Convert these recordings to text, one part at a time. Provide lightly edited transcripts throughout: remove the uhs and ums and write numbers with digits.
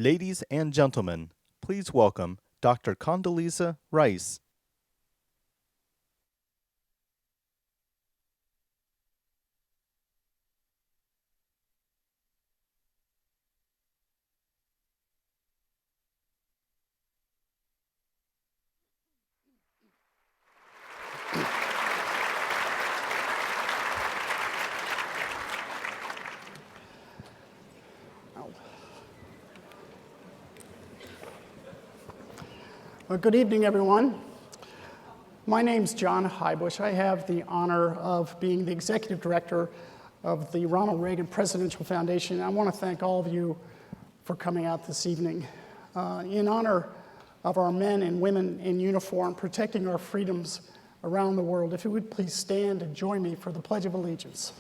Ladies and gentlemen, please welcome Dr. Condoleezza Rice. Well, good evening, everyone. My name's John Highbush. I have the honor of being the executive director of the Ronald Reagan Presidential Foundation. I want to thank all of you for coming out this evening. In honor of our men and women in uniform protecting our freedoms around the world, if you would please stand and join me for the Pledge of Allegiance.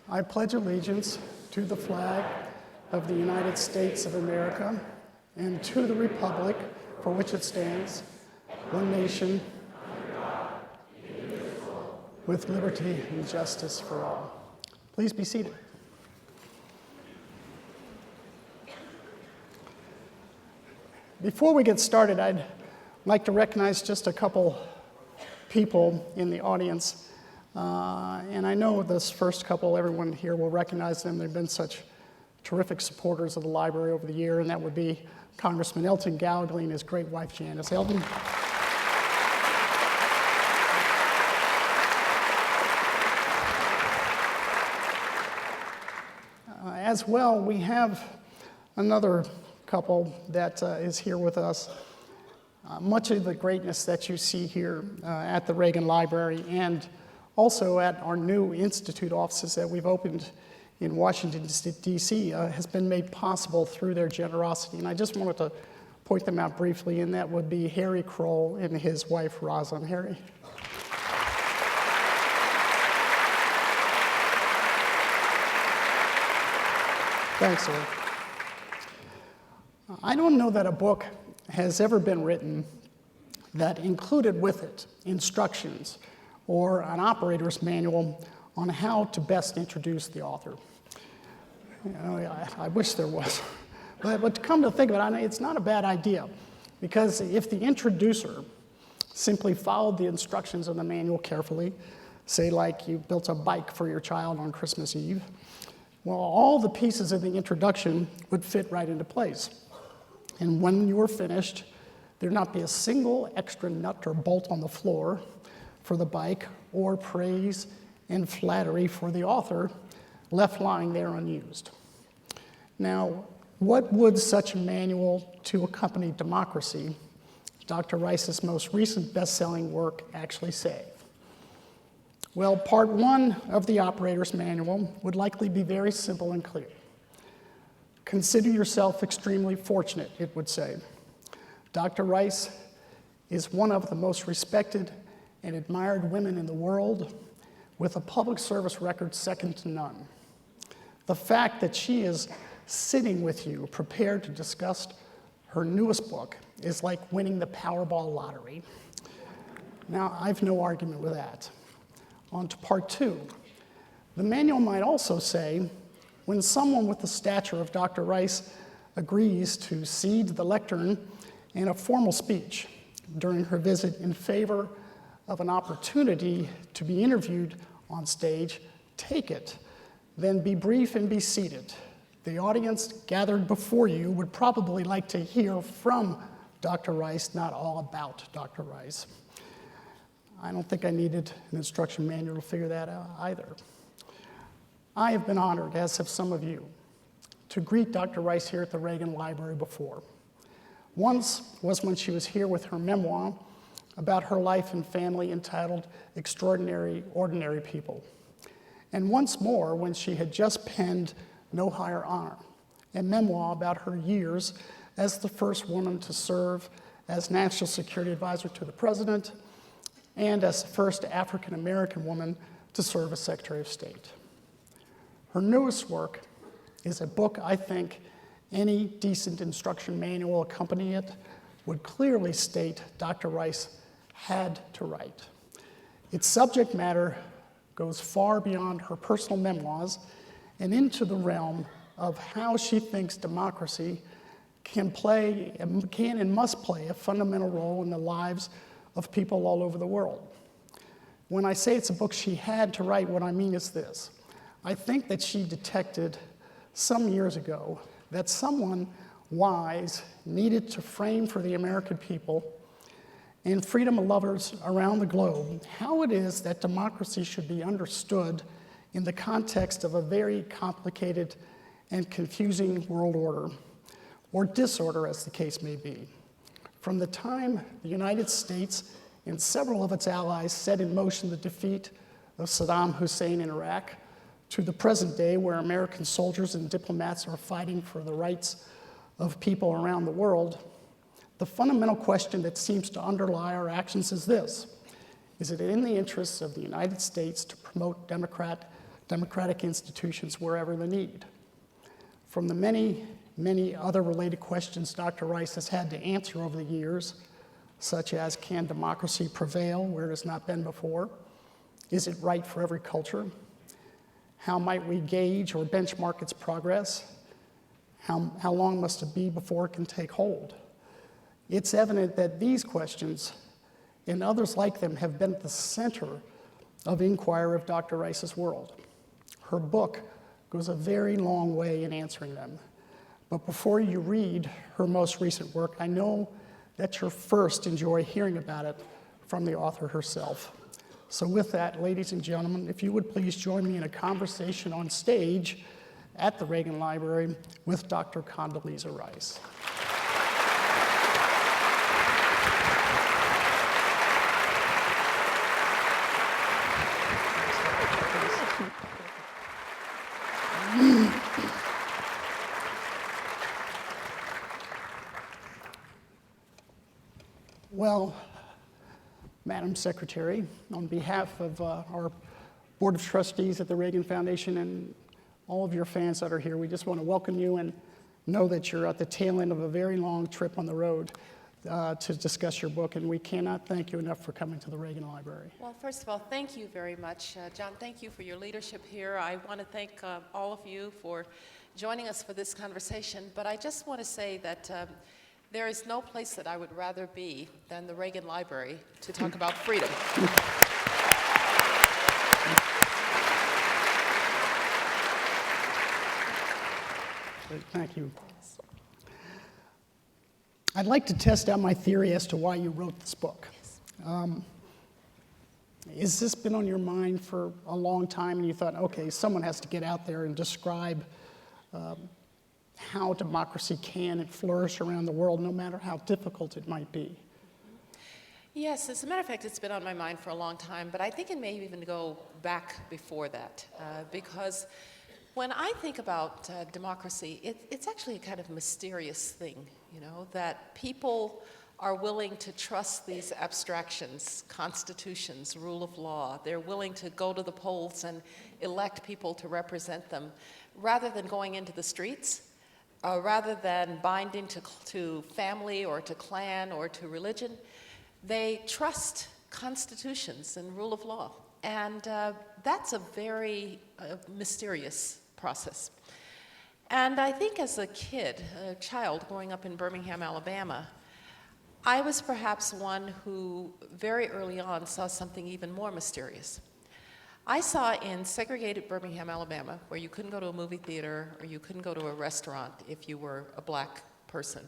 I pledge allegiance to the flag of the United States of America and to the republic for which it stands, one nation, with liberty and justice for all. Please be seated. Before we get started, I'd like to recognize just a couple people in the audience. And I know this first couple, everyone here will recognize them. They've been such terrific supporters of the library over the year, and that would be Congressman Elton Gowdley and his great wife, Janice. Elton. As well, we have another couple that is here with us. Much of the greatness that you see here at the Reagan Library and also at our new Institute offices that we've opened in Washington, D.C. Has been made possible through their generosity. And I just wanted to point them out briefly, and that would be Harry Kroll and his wife, Rosa. Harry. Thanks, sir. I don't know that a book has ever been written that included with it instructions or an operator's manual on how to best introduce the author. You know, I wish there was. But to come to think of it, it's not a bad idea, because if the introducer simply followed the instructions in the manual carefully, say like you built a bike for your child on Christmas Eve, well, all the pieces of the introduction would fit right into place. And when you were finished, there'd not be a single extra nut or bolt on the floor for the bike, or praise and flattery for the author left lying there unused. Now, what would such a manual to accompany democracy, Dr. Rice's most recent best-selling work, actually say? Well, part one of the operator's manual would likely be very simple and clear. Consider yourself extremely fortunate, it would say. Dr. Rice is one of the most respected and admired women in the world, with a public service record second to none. The fact that she is sitting with you, prepared to discuss her newest book, is like winning the Powerball lottery. Now, I've no argument with that. On to part two. The manual might also say, when someone with the stature of Dr. Rice agrees to cede the lectern in a formal speech during her visit in favor of an opportunity to be interviewed on stage, take it, then be brief and be seated. The audience gathered before you would probably like to hear from Dr. Rice, not all about Dr. Rice. I don't think I needed an instruction manual to figure that out either. I have been honored, as have some of you, to greet Dr. Rice here at the Reagan Library before. Once was when she was here with her memoir about her life and family entitled Extraordinary Ordinary People. And once more when she had just penned No Higher Honor, a memoir about her years as the first woman to serve as National Security Advisor to the President and as the first African-American woman to serve as Secretary of State. Her newest work is a book I think any decent instruction manual accompanying it would clearly state Dr. Rice had to write. Its subject matter goes far beyond her personal memoirs and into the realm of how she thinks democracy can and must play a fundamental role in the lives of people all over the world. When I say it's a book she had to write, what I mean is this. I think that she detected some years ago that someone wise needed to frame for the American people and freedom lovers around the globe how it is that democracy should be understood in the context of a very complicated and confusing world order, or disorder as the case may be. From the time the United States and several of its allies set in motion the defeat of Saddam Hussein in Iraq, to the present day where American soldiers and diplomats are fighting for the rights of people around the world, the fundamental question that seems to underlie our actions is this: is it in the interests of the United States to promote democratic institutions wherever the need? From the many other related questions Dr. Rice has had to answer over the years, such as, can democracy prevail where it has not been before? Is it right for every culture? How might we gauge or benchmark its progress? How long must it be before it can take hold? It's evident that these questions and others like them have been at the center of inquiry of Dr. Rice's world. Her book goes a very long way in answering them. But before you read her most recent work, I know that you'll first enjoy hearing about it from the author herself. So with that, ladies and gentlemen, if you would please join me in a conversation on stage at the Reagan Library with Dr. Condoleezza Rice. Well, Madam Secretary, on behalf of our Board of Trustees at the Reagan Foundation and all of your fans that are here, we just want to welcome you and know that you're at the tail end of a very long trip on the road to discuss your book, and we cannot thank you enough for coming to the Reagan Library. Well, first of all, thank you very much. John, thank you for your leadership here. I want to thank all of you for joining us for this conversation, but I just want to say that there is no place that I would rather be than the Reagan Library to talk about freedom. Thank you. I'd like to test out my theory as to why you wrote this book. Has this been on your mind for a long time and you thought, okay, someone has to get out there and describe how democracy can flourish around the world, no matter how difficult it might be? Yes, as a matter of fact, it's been on my mind for a long time, but I think it may even go back before that, because when I think about democracy, it's actually a kind of mysterious thing, you know, that people are willing to trust these abstractions, constitutions, rule of law. They're willing to go to the polls and elect people to represent them, rather than going into the streets, rather than binding to family or to clan or to religion. They trust constitutions and rule of law. And that's a very mysterious process. And I think as a kid, a child growing up in Birmingham, Alabama, I was perhaps one who very early on saw something even more mysterious. I saw in segregated Birmingham, Alabama, where you couldn't go to a movie theater or you couldn't go to a restaurant if you were a black person,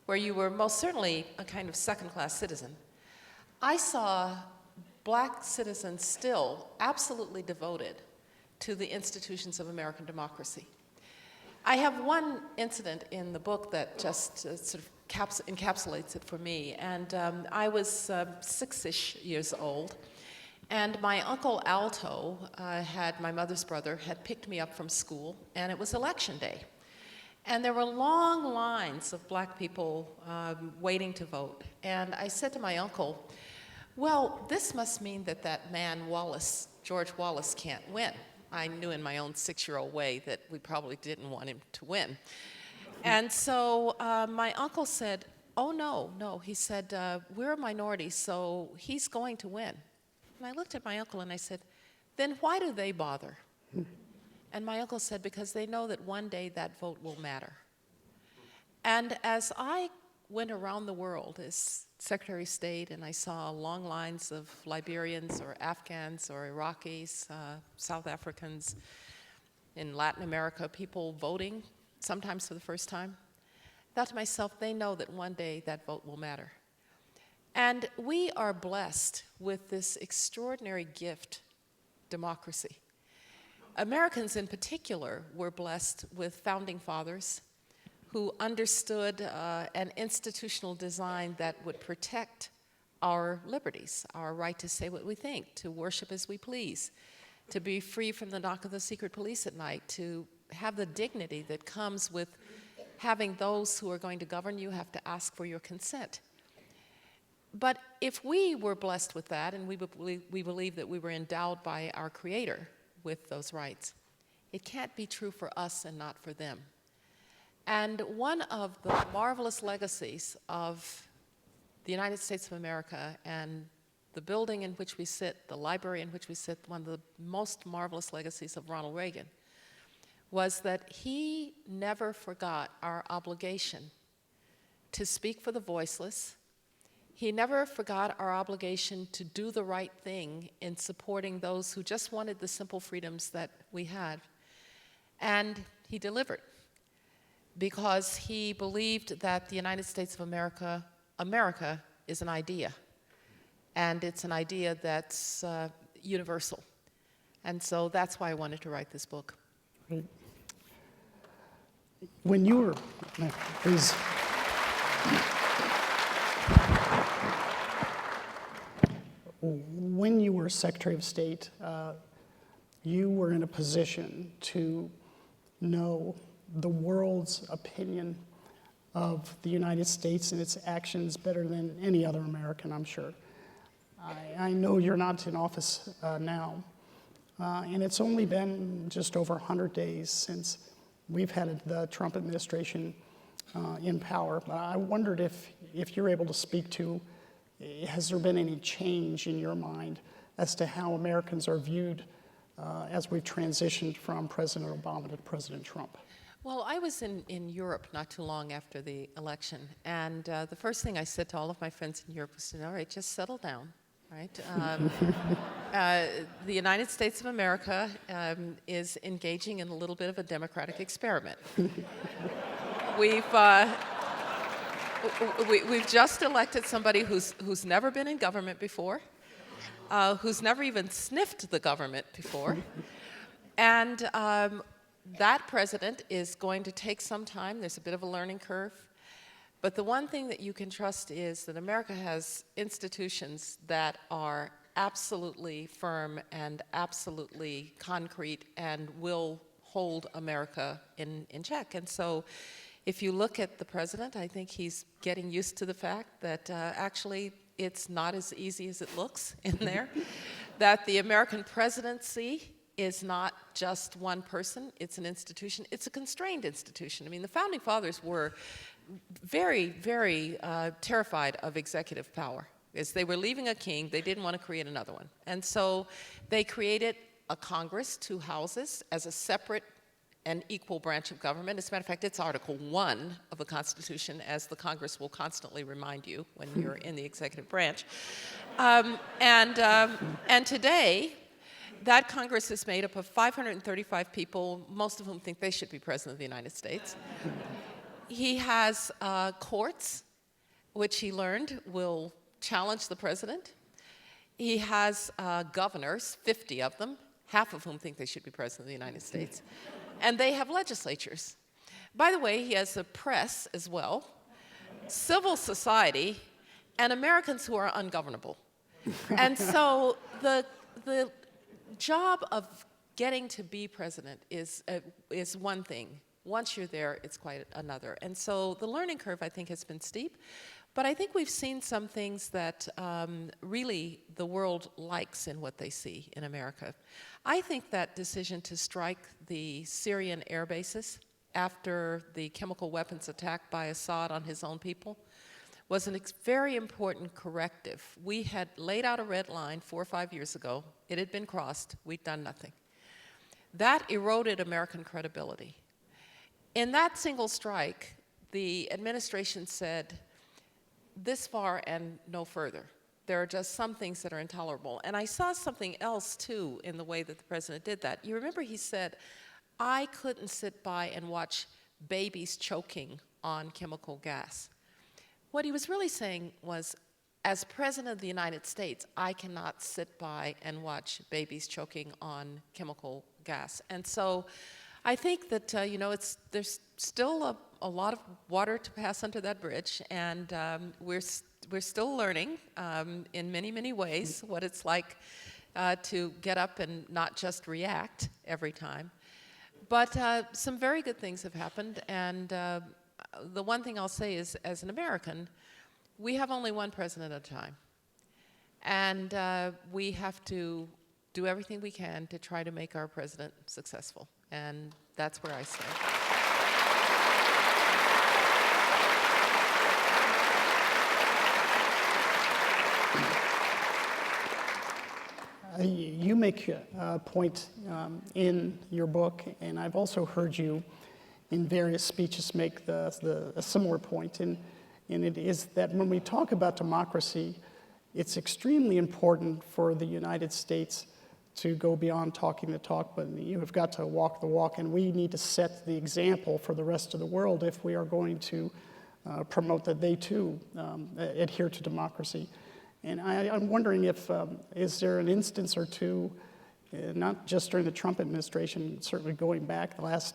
where you were most certainly a kind of second-class citizen. I saw black citizens still absolutely devoted to the institutions of American democracy. I have one incident in the book that just sort of encapsulates it for me. And I was 6-ish years old, and my uncle Alto, my mother's brother, had picked me up from school, and it was election day. And there were long lines of black people waiting to vote. And I said to my uncle, well, this must mean that man Wallace, George Wallace, can't win. I knew in my own 6-year-old way that we probably didn't want him to win. And so my uncle said, oh, no. He said, we're a minority, so he's going to win. And I looked at my uncle and I said, then why do they bother? And my uncle said, because they know that one day that vote will matter. And as I went around the world as Secretary of State and I saw long lines of Liberians or Afghans or Iraqis, South Africans, in Latin America, people voting, sometimes for the first time, I thought to myself, they know that one day that vote will matter. And we are blessed with this extraordinary gift, democracy. Americans in particular were blessed with founding fathers who understood an institutional design that would protect our liberties, our right to say what we think, to worship as we please, to be free from the knock of the secret police at night, to have the dignity that comes with having those who are going to govern you have to ask for your consent. But if we were blessed with that, and we believe that we were endowed by our Creator with those rights, it can't be true for us and not for them. And one of the marvelous legacies of the United States of America and the building in which we sit, the library in which we sit, one of the most marvelous legacies of Ronald Reagan, was that he never forgot our obligation to speak for the voiceless. He never forgot our obligation to do the right thing in supporting those who just wanted the simple freedoms that we had. And he delivered, because he believed that the United States of America, America is an idea. And it's an idea that's universal. And so that's why I wanted to write this book. Right. When you were, please. When you were Secretary of State, you were in a position to know the world's opinion of the United States and its actions better than any other American, I'm sure. I know you're not in office now, and it's only been just over 100 days since we've had the Trump administration in power. But I wondered if you're able to speak to, has there been any change in your mind as to how Americans are viewed as we've transitioned from President Obama to President Trump? Well, I was in Europe not too long after the election, and the first thing I said to all of my friends in Europe was, all right, just settle down, right? The United States of America is engaging in a little bit of a democratic experiment. We've just elected somebody who's never been in government before, who's never even sniffed the government before, and that president is going to take some time. There's a bit of a learning curve. But the one thing that you can trust is that America has institutions that are absolutely firm and absolutely concrete and will hold America in check. And so if you look at the president, I think he's getting used to the fact that actually it's not as easy as it looks in there, that the American presidency is not just one person, it's an institution. It's a constrained institution. I mean, the Founding Fathers were very, very terrified of executive power. As they were leaving a king, they didn't want to create another one. And so they created a Congress, 2 houses, as a separate and equal branch of government. As a matter of fact, it's Article 1 of the Constitution, as the Congress will constantly remind you when you're in the executive branch. And today, that Congress is made up of 535 people, most of whom think they should be President of the United States. He has courts, which he learned will challenge the president. He has governors, 50 of them, half of whom think they should be President of the United States. And they have legislatures. By the way, he has a press as well, civil society, and Americans who are ungovernable. And so the job of getting to be president is one thing. Once you're there, it's quite another. And so the learning curve, I think, has been steep. But I think we've seen some things that really the world likes in what they see in America. I think that decision to strike the Syrian air bases after the chemical weapons attack by Assad on his own people was a very important corrective. We had laid out a red line 4 or 5 years ago. It had been crossed. We'd done nothing. that eroded American credibility. In that single strike, the administration said, this far and no further. There are just some things that are intolerable. And I saw something else, too, in the way that the president did that. You remember he said, I couldn't sit by and watch babies choking on chemical gas. What he was really saying was, as President of the United States, I cannot sit by and watch babies choking on chemical gas. And so I think that, there's still a lot of water to pass under that bridge, and we're still learning in many, many ways what it's like to get up and not just react every time. But some very good things have happened, and the one thing I'll say is, as an American, we have only one president at a time. And we have to do everything we can to try to make our president successful. And that's where I stand. You make a point in your book, and I've also heard you in various speeches make a similar point, and it is that when we talk about democracy, it's extremely important for the United States to go beyond talking the talk, but you have got to walk the walk, and we need to set the example for the rest of the world if we are going to promote that they too adhere to democracy. And I'm wondering if, is there an instance or two, not just during the Trump administration, certainly going back the last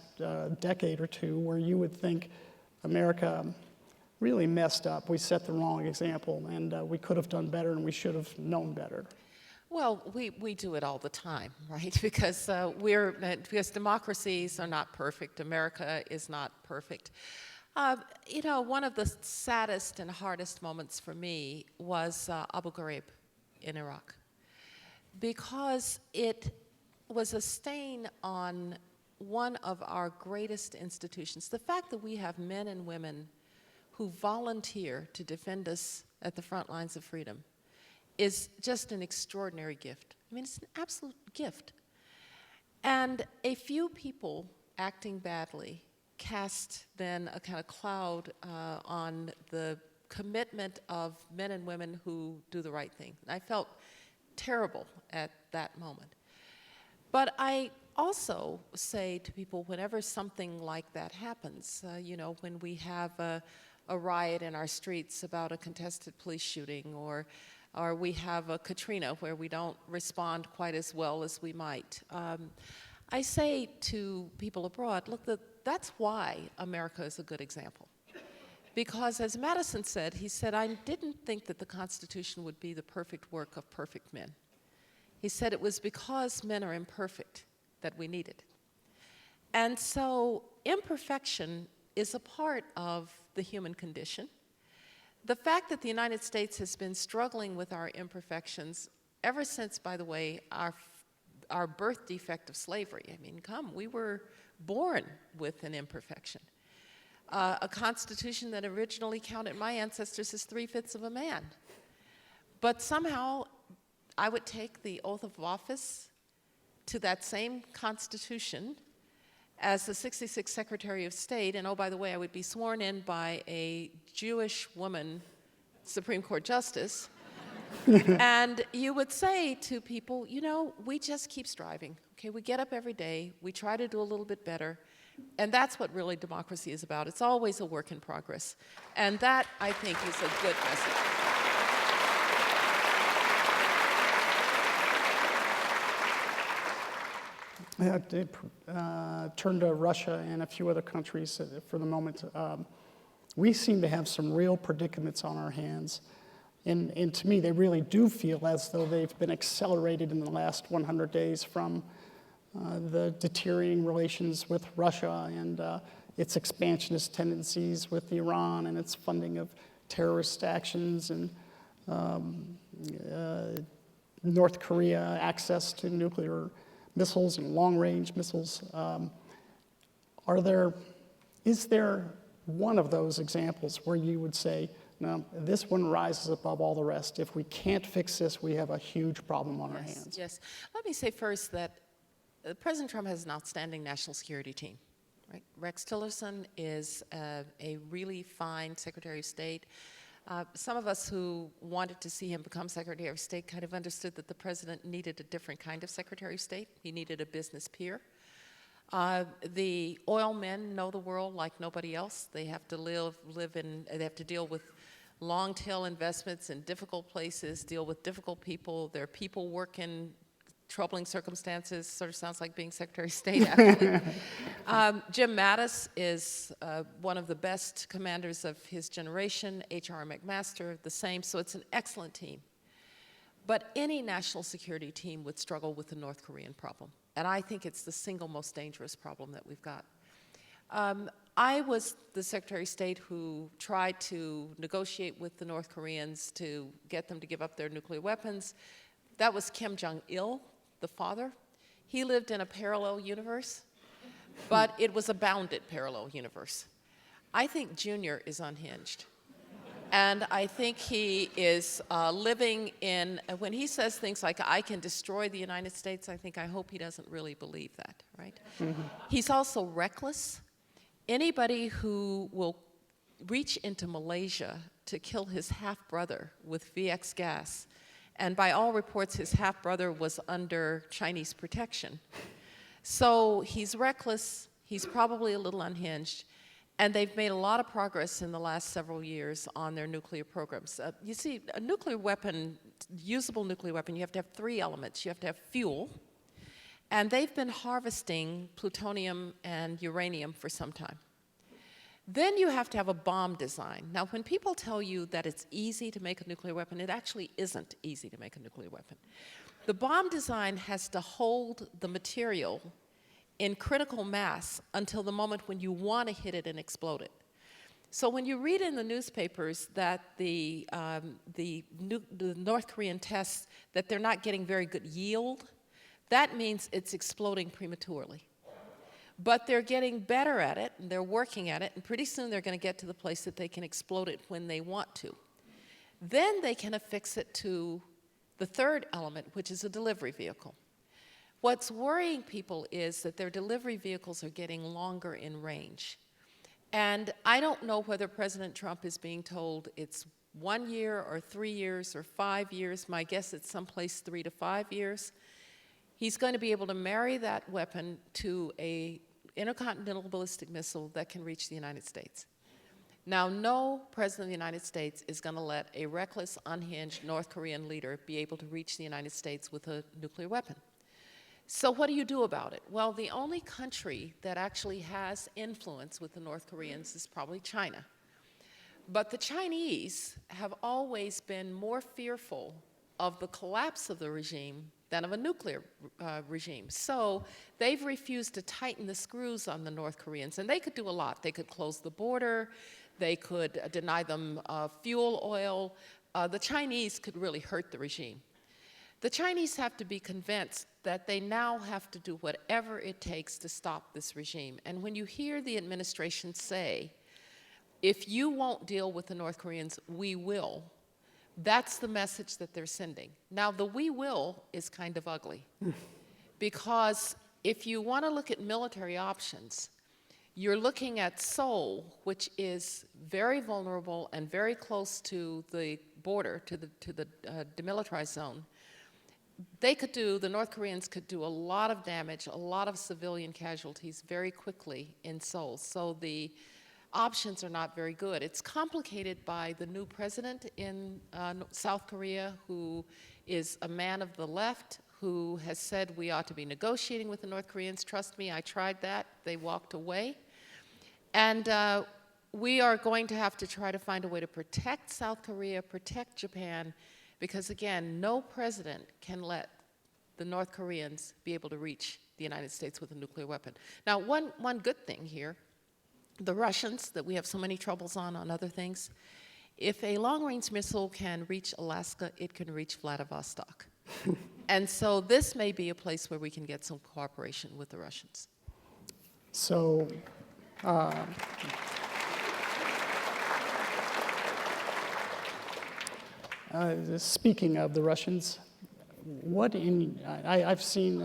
decade or two, where you would think America really messed up, we set the wrong example, and we could have done better and we should have known better? Well, we do it all the time, right? Because because democracies are not perfect. America is not perfect. One of the saddest and hardest moments for me was Abu Ghraib in Iraq, because it was a stain on one of our greatest institutions. The fact that we have men and women who volunteer to defend us at the front lines of freedom is just an extraordinary gift. I mean, it's an absolute gift. And a few people acting badly cast then a kind of cloud on the commitment of men and women who do the right thing. And I felt terrible at that moment. But I also say to people, whenever something like that happens, when we have a riot in our streets about a contested police shooting, or we have a Katrina where we don't respond quite as well as we might, I say to people abroad, look, that's why America is a good example. Because as Madison said, he said, I didn't think that the Constitution would be the perfect work of perfect men. He said it was because men are imperfect that we need it. And so imperfection is a part of the human condition. The fact that the United States has been struggling with our imperfections ever since, by the way, our birth defect of slavery. I mean, we were born with an imperfection. A constitution that originally counted my ancestors as 3/5 of a man. But somehow, I would take the oath of office to that same constitution as the 66th Secretary of State, and oh, by the way, I would be sworn in by a Jewish woman Supreme Court Justice. And you would say to people, we just keep striving. Okay, we get up every day, we try to do a little bit better, and that's what really democracy is about. It's always a work in progress. And that, I think, is a good message. Turn to Russia and a few other countries for the moment. We seem to have some real predicaments on our hands. And to me, they really do feel as though they've been accelerated in the last 100 days from the deteriorating relations with Russia and its expansionist tendencies with Iran and its funding of terrorist actions, and North Korea access to nuclear missiles and long-range missiles. Is there one of those examples where you would say, no, this one rises above all the rest? If we can't fix this, we have a huge problem on our hands. Yes. Let me say first that President Trump has an outstanding national security team. Right? Rex Tillerson is a really fine Secretary of State. Some of us who wanted to see him become Secretary of State kind of understood that the president needed a different kind of Secretary of State. He needed a business peer. The oil men know the world like nobody else. They have to they have to deal with long tail investments in difficult places, deal with difficult people. Their people work in troubling circumstances. Sort of sounds like being Secretary of State, actually. Jim Mattis is one of the best commanders of his generation. H.R. McMaster, the same. So it's an excellent team. But any national security team would struggle with the North Korean problem. And I think it's the single most dangerous problem that we've got. I was the Secretary of State who tried to negotiate with the North Koreans to get them to give up their nuclear weapons. That was Kim Jong-il, the father. He lived in a parallel universe, but it was a bounded parallel universe. I think Junior is unhinged. And I think he is living in, when he says things like, I can destroy the United States, I hope he doesn't really believe that, right? Mm-hmm. He's also reckless. Anybody who will reach into Malaysia to kill his half-brother with VX gas, and by all reports, his half-brother was under Chinese protection. So he's reckless, he's probably a little unhinged, and they've made a lot of progress in the last several years on their nuclear programs. You see, a nuclear weapon, usable nuclear weapon, you have to have 3 elements. You have to have fuel, and they've been harvesting plutonium and uranium for some time. Then you have to have a bomb design. Now, when people tell you that it's easy to make a nuclear weapon, it actually isn't easy to make a nuclear weapon. The bomb design has to hold the material in critical mass until the moment when you want to hit it and explode it. So when you read in the newspapers that the North Korean tests, that they're not getting very good yield, that means it's exploding prematurely. But they're getting better at it, and they're working at it, and pretty soon they're going to get to the place that they can explode it when they want to. Then they can affix it to the third element, which is a delivery vehicle. What's worrying people is that their delivery vehicles are getting longer in range. And I don't know whether President Trump is being told it's 1 year or 3 years or 5 years. My guess it's someplace 3 to 5 years. He's going to be able to marry that weapon to an intercontinental ballistic missile that can reach the United States. Now, no president of the United States is going to let a reckless, unhinged North Korean leader be able to reach the United States with a nuclear weapon. So what do you do about it? Well, the only country that actually has influence with the North Koreans is probably China. But the Chinese have always been more fearful of the collapse of the regime than of a nuclear regime. So they've refused to tighten the screws on the North Koreans, and they could do a lot. They could close the border, they could deny them fuel oil. The Chinese could really hurt the regime. The Chinese have to be convinced that they now have to do whatever it takes to stop this regime. And when you hear the administration say, if you won't deal with the North Koreans, we will, that's the message that they're sending. Now, the we will is kind of ugly. Because if you want to look at military options, you're looking at Seoul, which is very vulnerable and very close to the border, to the demilitarized zone. The North Koreans could do a lot of damage, a lot of civilian casualties very quickly in Seoul. So the options are not very good. It's complicated by the new president in South Korea, who is a man of the left, who has said we ought to be negotiating with the North Koreans. Trust me, I tried that. They walked away. And we are going to have to try to find a way to protect South Korea, protect Japan, because again, no president can let the North Koreans be able to reach the United States with a nuclear weapon. Now, one good thing here, the Russians that we have so many troubles on other things, if a long-range missile can reach Alaska, it can reach Vladivostok. And so this may be a place where we can get some cooperation with the Russians. So, speaking of the Russians, I've seen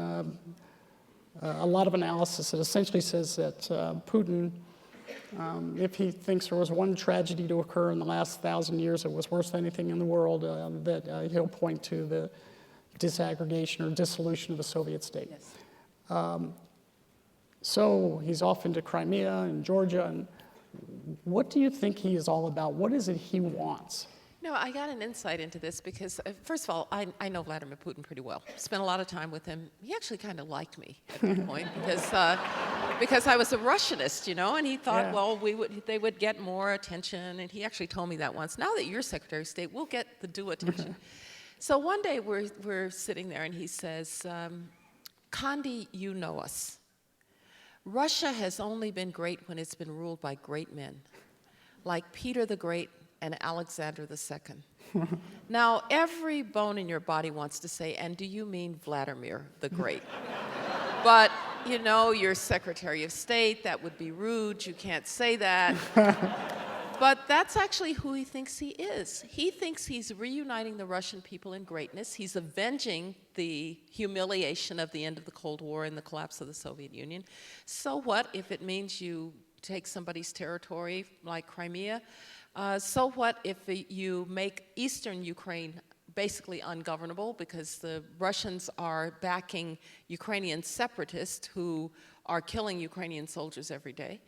a lot of analysis that essentially says that Putin, if he thinks there was one tragedy to occur in the last 1,000 years that was worse than anything in the world, that he'll point to the disaggregation or dissolution of the Soviet state. Yes. So he's off into Crimea and Georgia, and what do you think he is all about? What is it he wants? No, I got an insight into this because, first of all, I know Vladimir Putin pretty well. Spent a lot of time with him. He actually kind of liked me at that point because I was a Russianist, you know, and he thought, well, they would get more attention, and he actually told me that once. Now that you're Secretary of State, we'll get the due attention. So one day we're sitting there, and he says, Condi, you know us. Russia has only been great when it's been ruled by great men, like Peter the Great and Alexander II. Now, every bone in your body wants to say, and do you mean Vladimir the Great? But, you know, you're Secretary of State, that would be rude, you can't say that. But that's actually who he thinks he is. He thinks he's reuniting the Russian people in greatness. He's avenging the humiliation of the end of the Cold War and the collapse of the Soviet Union. So what if it means you take somebody's territory like Crimea? So what if you make eastern Ukraine basically ungovernable because the Russians are backing Ukrainian separatists who are killing Ukrainian soldiers every day?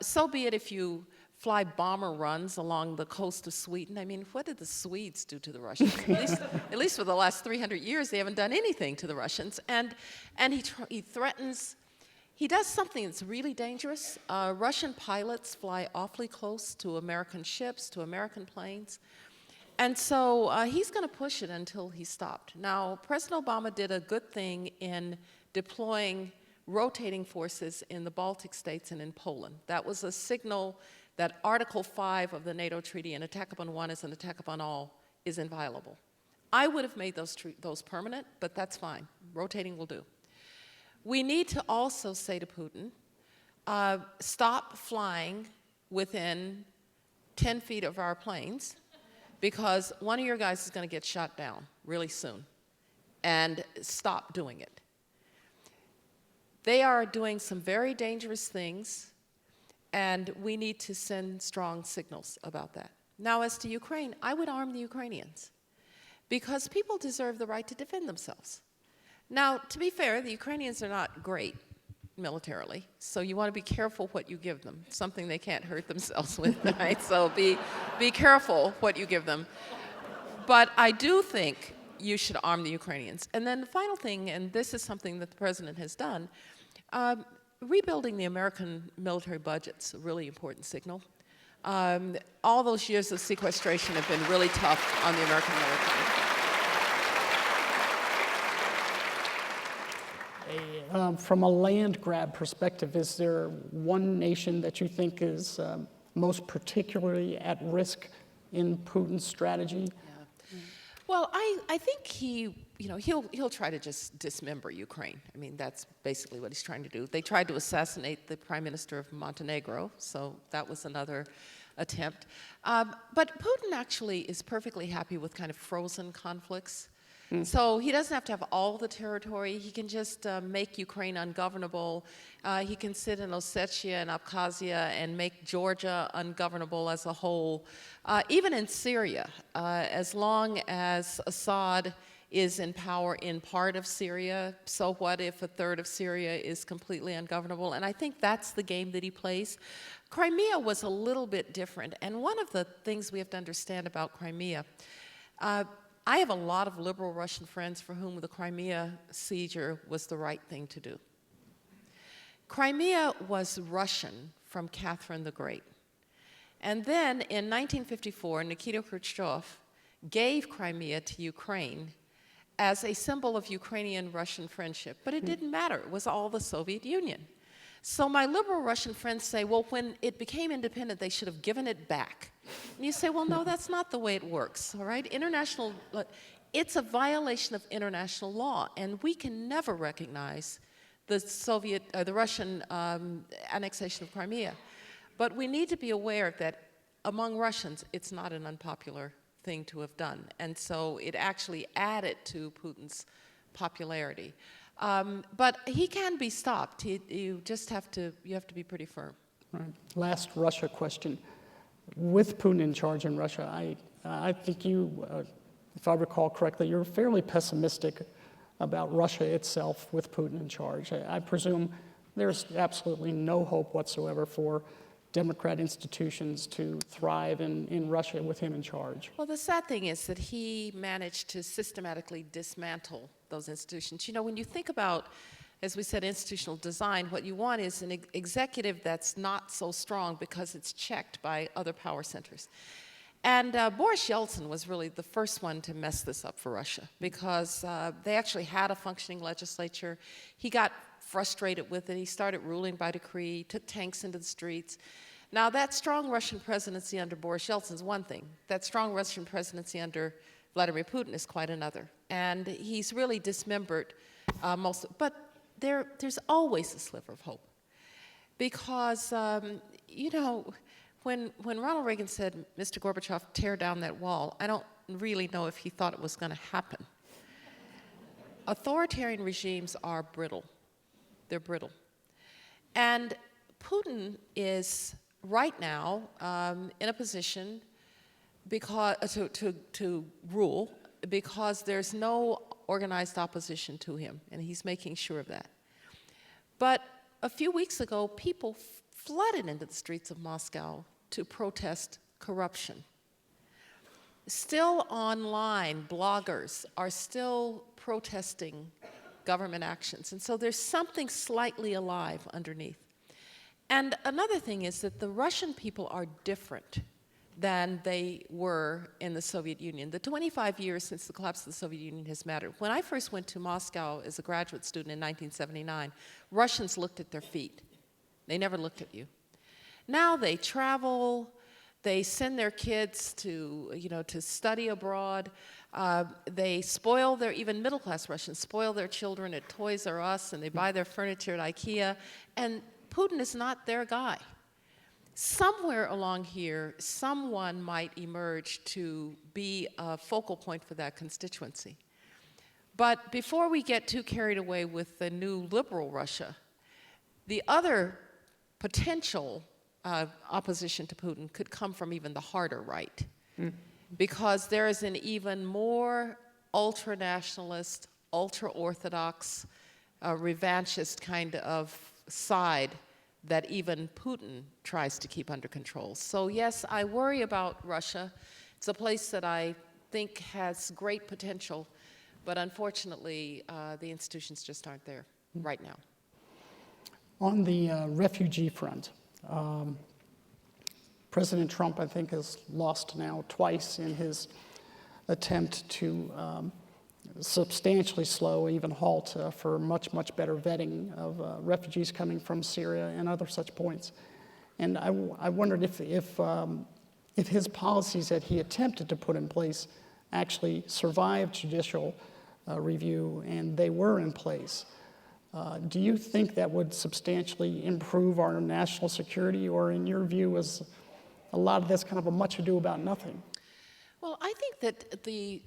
So be it if you fly bomber runs along the coast of Sweden. I mean, what did the Swedes do to the Russians? At least for the last 300 years, they haven't done anything to the Russians. And he threatens, he does something that's really dangerous. Russian pilots fly awfully close to American ships, to American planes. And so he's going to push it until he's stopped. Now, President Obama did a good thing in deploying rotating forces in the Baltic states and in Poland. That was a signal that Article 5 of the NATO treaty, an attack upon one is an attack upon all, is inviolable. I would have made those permanent, but that's fine. Rotating will do. We need to also say to Putin, stop flying within 10 feet of our planes because one of your guys is going to get shot down really soon, and stop doing it. They are doing some very dangerous things, and we need to send strong signals about that. Now, as to Ukraine, I would arm the Ukrainians because people deserve the right to defend themselves. Now, to be fair, the Ukrainians are not great militarily, so you want to be careful what you give them, something they can't hurt themselves with, right? So be careful what you give them. But I do think you should arm the Ukrainians. And then the final thing, and this is something that the president has done, rebuilding the American military budget's a really important signal. All those years of sequestration have been really tough on the American military. From a land grab perspective, is there one nation that you think is most particularly at risk in Putin's strategy? Yeah. Well, I think he'll try to just dismember Ukraine. I mean, that's basically what he's trying to do. They tried to assassinate the prime minister of Montenegro, so that was another attempt. But Putin actually is perfectly happy with kind of frozen conflicts. So he doesn't have to have all the territory. He can just make Ukraine ungovernable. He can sit in Ossetia and Abkhazia and make Georgia ungovernable as a whole. Even in Syria, as long as Assad is in power in part of Syria, so what if a third of Syria is completely ungovernable? And I think that's the game that he plays. Crimea was a little bit different. And one of the things we have to understand about Crimea, I have a lot of liberal Russian friends for whom the Crimea seizure was the right thing to do. Crimea was Russian from Catherine the Great. And then in 1954, Nikita Khrushchev gave Crimea to Ukraine as a symbol of Ukrainian-Russian friendship. But it didn't matter. It was all the Soviet Union. So my liberal Russian friends say, well, when it became independent, they should have given it back. And you say, well, no, that's not the way it works, all right? It's a violation of international law, and we can never recognize the Russian annexation of Crimea. But we need to be aware that among Russians, it's not an unpopular thing to have done. And so it actually added to Putin's popularity. But he can be stopped. You just have to be pretty firm. Right. Last Russia question. With Putin in charge in Russia, I think you, if I recall correctly, you're fairly pessimistic about Russia itself with Putin in charge. I presume there's absolutely no hope whatsoever for democratic institutions to thrive in Russia with him in charge. Well, the sad thing is that he managed to systematically dismantle those institutions. You know, when you think about, as we said, institutional design, what you want is an executive that's not so strong because it's checked by other power centers. And Boris Yeltsin was really the first one to mess this up for Russia because they actually had a functioning legislature. He got frustrated with it. He started ruling by decree, took tanks into the streets. Now, that strong Russian presidency under Boris Yeltsin is one thing. That strong Russian presidency under Vladimir Putin is quite another. And he's really dismembered but there's always a sliver of hope. Because, you know, when Ronald Reagan said, Mr. Gorbachev, tear down that wall, I don't really know if he thought it was going to happen. Authoritarian regimes are brittle. They're brittle. And Putin is right now in a position to rule because there's no organized opposition to him, and he's making sure of that. But a few weeks ago, people flooded into the streets of Moscow to protest corruption. Still online, bloggers are still protesting government actions. And so there's something slightly alive underneath. And another thing is that the Russian people are different than they were in the Soviet Union. The 25 years since the collapse of the Soviet Union has mattered. When I first went to Moscow as a graduate student in 1979, Russians looked at their feet. They never looked at you. Now they travel, they send their kids to study abroad. They spoil even middle-class Russians, spoil their children at Toys R Us, and they buy their furniture at IKEA. And Putin is not their guy. Somewhere along here, someone might emerge to be a focal point for that constituency. But before we get too carried away with the new liberal Russia, the other potential opposition to Putin could come from even the harder right. Because there is an even more ultra-nationalist, ultra-orthodox, revanchist kind of side that even Putin tries to keep under control. So yes, I worry about Russia. It's a place that I think has great potential, but unfortunately, the institutions just aren't there right now. On the refugee front, President Trump, I think, has lost now twice in his attempt to substantially slow, even halt for much, much better vetting of refugees coming from Syria and other such points. And I wondered if his policies that he attempted to put in place actually survived judicial review and they were in place. Do you think that would substantially improve our national security, or in your view is a lot of this kind of a much ado about nothing? Well, I think that the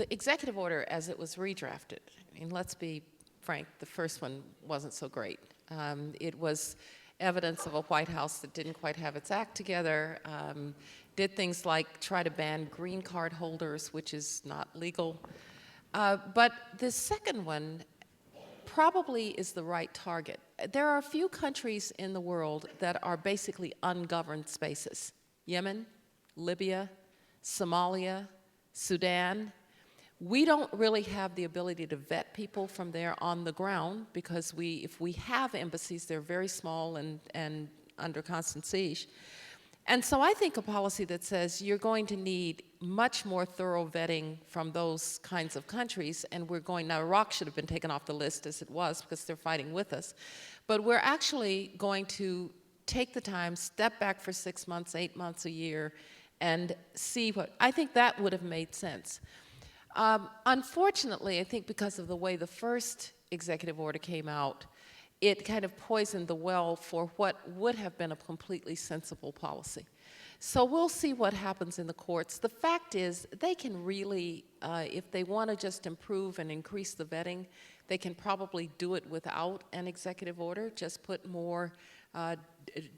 executive order as it was redrafted, I mean, let's be frank, the first one wasn't so great. It was evidence of a White House that didn't quite have its act together, did things like try to ban green card holders, which is not legal. But the second one probably is the right target. There are a few countries in the world that are basically ungoverned spaces. Yemen, Libya, Somalia, Sudan. We don't really have the ability to vet people from there on the ground because if we have embassies, they're very small and under constant siege. And so I think a policy that says you're going to need much more thorough vetting from those kinds of countries, and now Iraq should have been taken off the list as it was because they're fighting with us, but we're actually going to take the time, step back for 6 months, 8 months, a year, and see I think that would have made sense. Unfortunately, I think because of the way the first executive order came out, it kind of poisoned the well for what would have been a completely sensible policy. So we'll see what happens in the courts. The fact is, they can really, if they want to just improve and increase the vetting, They can probably do it without an executive order, just put more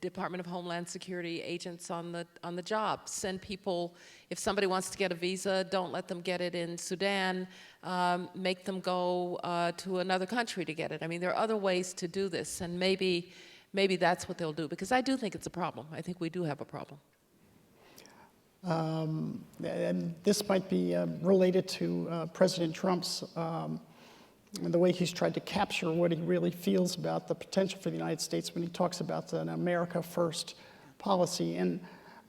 Department of Homeland Security agents on the job. Send people, if somebody wants to get a visa, don't let them get it in Sudan. Make them go to another country to get it. I mean, there are other ways to do this, and maybe that's what they'll do, because I do think it's a problem. I think we do have a problem. And this might be related to President Trump's and the way he's tried to capture what he really feels about the potential for the United States when he talks about an America First policy. And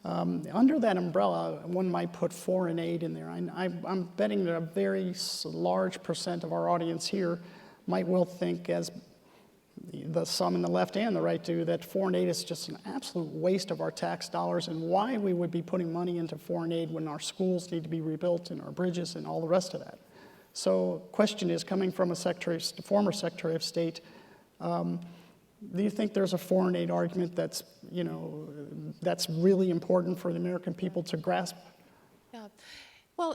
under that umbrella, one might put foreign aid in there. I'm betting that a very large percent of our audience here might well think, as the some in the left and the right do, that foreign aid is just an absolute waste of our tax dollars, and why we would be putting money into foreign aid when our schools need to be rebuilt and our bridges and all the rest of that. So question is, coming from a former Secretary of State, do you think there's a foreign aid argument that's really important for the American people to grasp? Yeah. Well,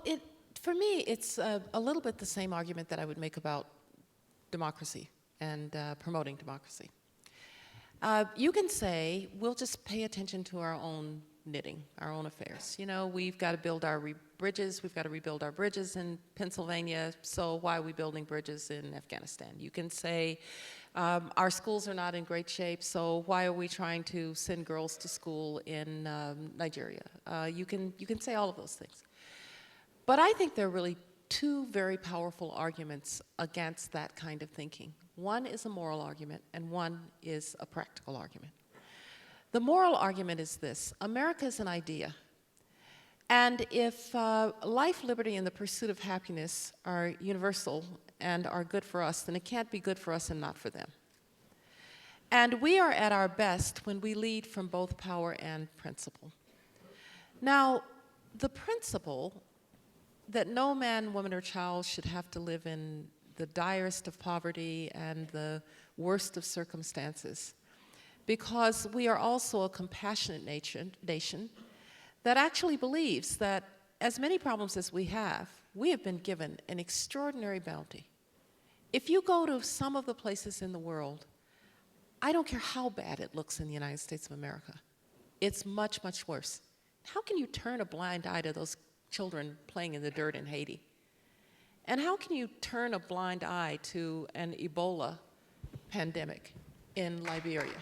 for me, it's a little bit the same argument that I would make about democracy and promoting democracy. You can say, we'll just pay attention to our own knitting, our own affairs. You know, we've got to build our bridges, we've got to rebuild our bridges in Pennsylvania, so why are we building bridges in Afghanistan? You can say, our schools are not in great shape, so why are we trying to send girls to school in Nigeria? You can say all of those things. But I think there are really two very powerful arguments against that kind of thinking. One is a moral argument, and one is a practical argument. The moral argument is this: America is an idea. And if life, liberty, and the pursuit of happiness are universal and are good for us, then it can't be good for us and not for them. And we are at our best when we lead from both power and principle. Now, the principle that no man, woman, or child should have to live in the direst of poverty and the worst of circumstances, because we are also a compassionate nation that actually believes that as many problems as we have been given an extraordinary bounty. If you go to some of the places in the world, I don't care how bad it looks in the United States of America, it's much, much worse. How can you turn a blind eye to those children playing in the dirt in Haiti? And how can you turn a blind eye to an Ebola pandemic in Liberia?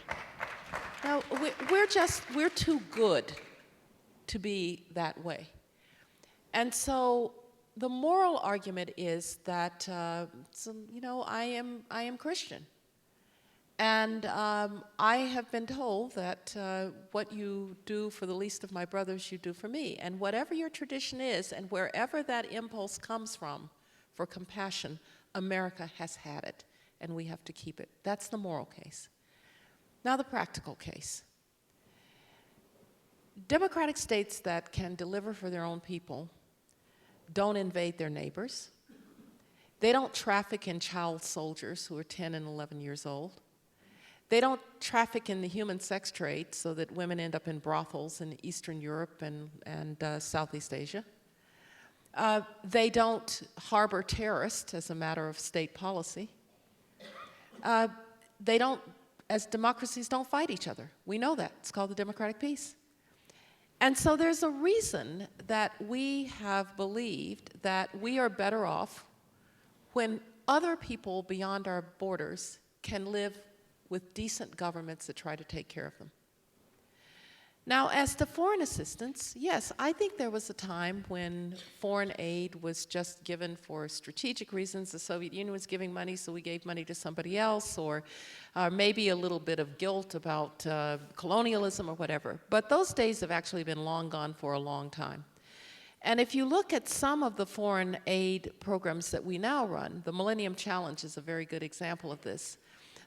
Now, we're too good to be that way. And so the moral argument is that, I am Christian. And I have been told that what you do for the least of my brothers, you do for me. And whatever your tradition is, and wherever that impulse comes from for compassion, America has had it, and we have to keep it. That's the moral case. Now the practical case. Democratic states that can deliver for their own people don't invade their neighbors. They don't traffic in child soldiers who are 10 and 11 years old. They don't traffic in the human sex trade so that women end up in brothels in Eastern Europe and Southeast Asia. They don't harbor terrorists as a matter of state policy. They don't, as democracies, don't fight each other. We know that. It's called the democratic peace. And so there's a reason that we have believed that we are better off when other people beyond our borders can live with decent governments that try to take care of them. Now, as to foreign assistance, yes, I think there was a time when foreign aid was just given for strategic reasons. The Soviet Union was giving money, so we gave money to somebody else, or maybe a little bit of guilt about colonialism or whatever. But those days have actually been long gone for a long time. And if you look at some of the foreign aid programs that we now run, the Millennium Challenge is a very good example of this.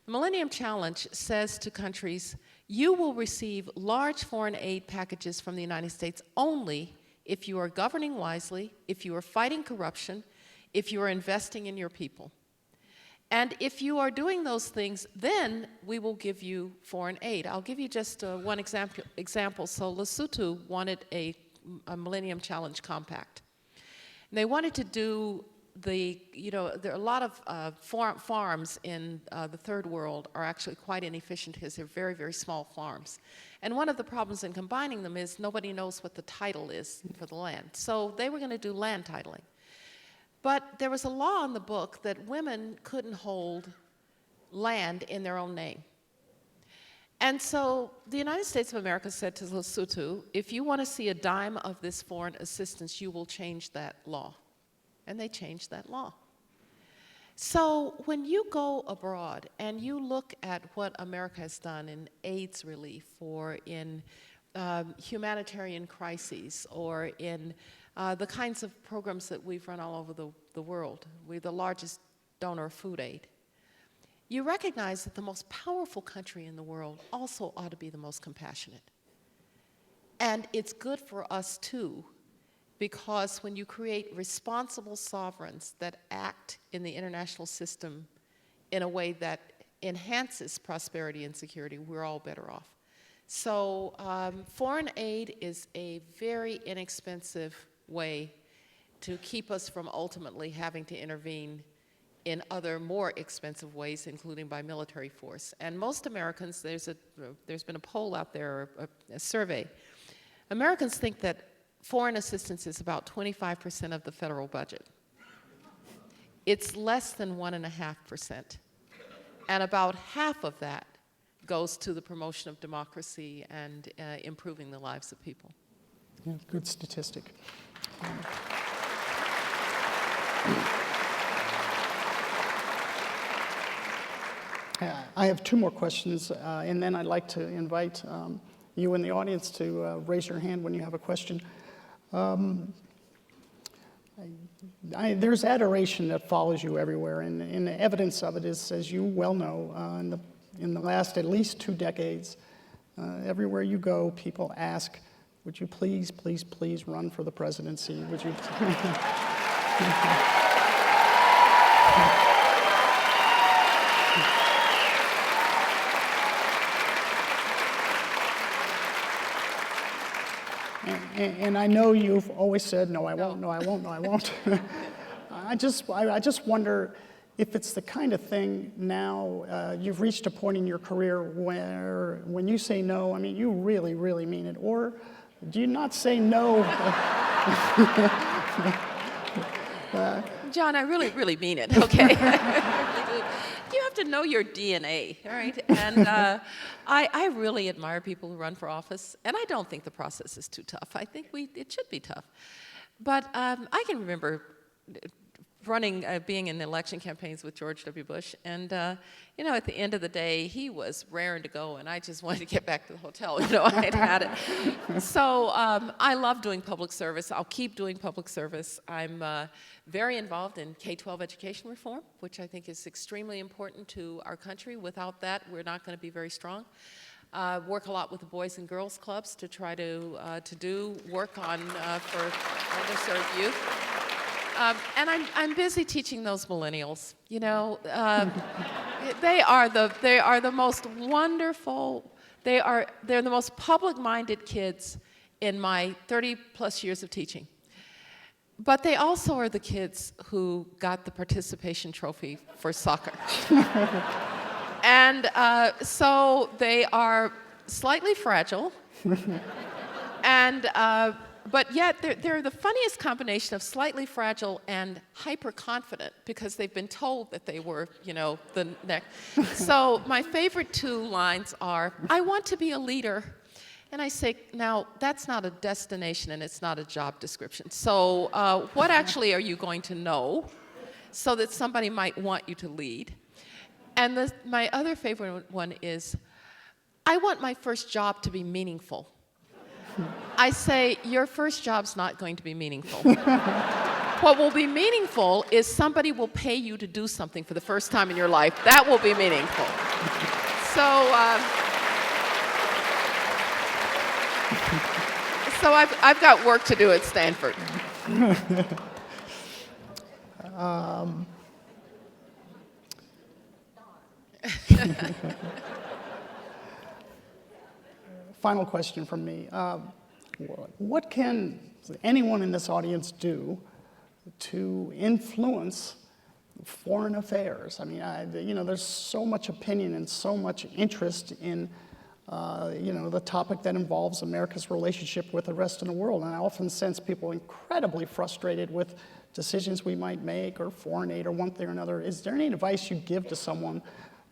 The Millennium Challenge says to countries, you will receive large foreign aid packages from the United States only if you are governing wisely, if you are fighting corruption, if you are investing in your people. And if you are doing those things, then we will give you foreign aid. I'll give you just one example. So Lesotho wanted a Millennium Challenge compact. And they wanted to do there are a lot of farms in the third world are actually quite inefficient because they're very, very small farms. And one of the problems in combining them is nobody knows what the title is for the land. So they were going to do land titling. But there was a law in the book that women couldn't hold land in their own name. And so the United States of America said to Lesotho, if you want to see a dime of this foreign assistance, you will change that law. And they changed that law. So when you go abroad and you look at what America has done in AIDS relief or in humanitarian crises or in the kinds of programs that we've run all over the world, we're the largest donor of food aid, you recognize that the most powerful country in the world also ought to be the most compassionate. And it's good for us too, because when you create responsible sovereigns that act in the international system in a way that enhances prosperity and security, we're all better off. So foreign aid is a very inexpensive way to keep us from ultimately having to intervene in other more expensive ways, including by military force. And most Americans, there's been a poll out there, a survey. Americans think that foreign assistance is about 25% of the federal budget. It's less than 1.5%. And about half of that goes to the promotion of democracy and improving the lives of people. Yeah, good statistic. I have two more questions, and then I'd like to invite you in the audience to raise your hand when you have a question. There's adoration that follows you everywhere, and the evidence of it is, as you well know, in the last at least 2 decades, everywhere you go, people ask, would you please, please, please run for the presidency? Would you? And I know you've always said, no, I won't, no, I won't, no, I won't. I just wonder if it's the kind of thing now, you've reached a point in your career where when you say no, I mean, you really, really mean it. Or do you not say no? John, I really, really mean it, okay? You have to know your DNA, all right? And I really admire people who run for office, and I don't think the process is too tough. I think it should be tough. But I can remember being in election campaigns with George W. Bush, and at the end of the day, he was raring to go, and I just wanted to get back to the hotel. I'd had it. So I love doing public service. I'll keep doing public service. I'm very involved in K-12 education reform, which I think is extremely important to our country. Without that, we're not going to be very strong. Work a lot with the Boys and Girls Clubs to try to do work on for underserved youth. And I'm busy teaching those millennials. They are the most wonderful. They're the most public-minded kids in my 30+ years of teaching. But they also are the kids who got the participation trophy for soccer. And so they are slightly fragile, and but yet they're the funniest combination of slightly fragile and hyper-confident because they've been told that they were, the next. So my favorite 2 lines are, I want to be a leader. And I say, now, that's not a destination and it's not a job description. So what actually are you going to know so that somebody might want you to lead? And my other favorite one is, I want my first job to be meaningful. I say, your first job's not going to be meaningful. What will be meaningful is somebody will pay you to do something for the first time in your life. That will be meaningful. So I've got work to do at Stanford. Final question from me. What can anyone in this audience do to influence foreign affairs. I mean, there's so much opinion and so much interest in, the topic that involves America's relationship with the rest of the world. And I often sense people incredibly frustrated with decisions we might make or foreign aid or one thing or another. Is there any advice you give to someone?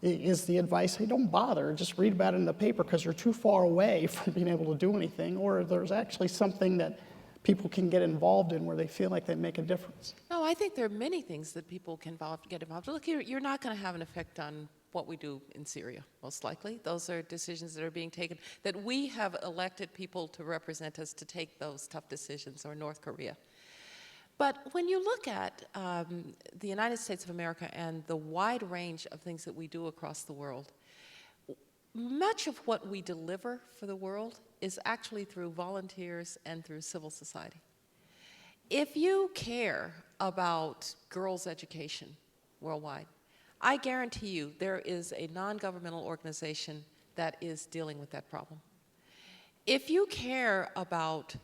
Is the advice, hey, don't bother, just read about it in the paper because you're too far away from being able to do anything? Or there's actually something that people can get involved in where they feel like they make a difference? No, I think there are many things that people can get involved. Look, you're not going to have an effect on what we do in Syria, most likely. Those are decisions that are being taken, that we have elected people to represent us to take those tough decisions, or North Korea. But when you look at the United States of America and the wide range of things that we do across the world, much of what we deliver for the world is actually through volunteers and through civil society. If you care about girls' education worldwide, I guarantee you there is a non-governmental organization that is dealing with that problem. If you care about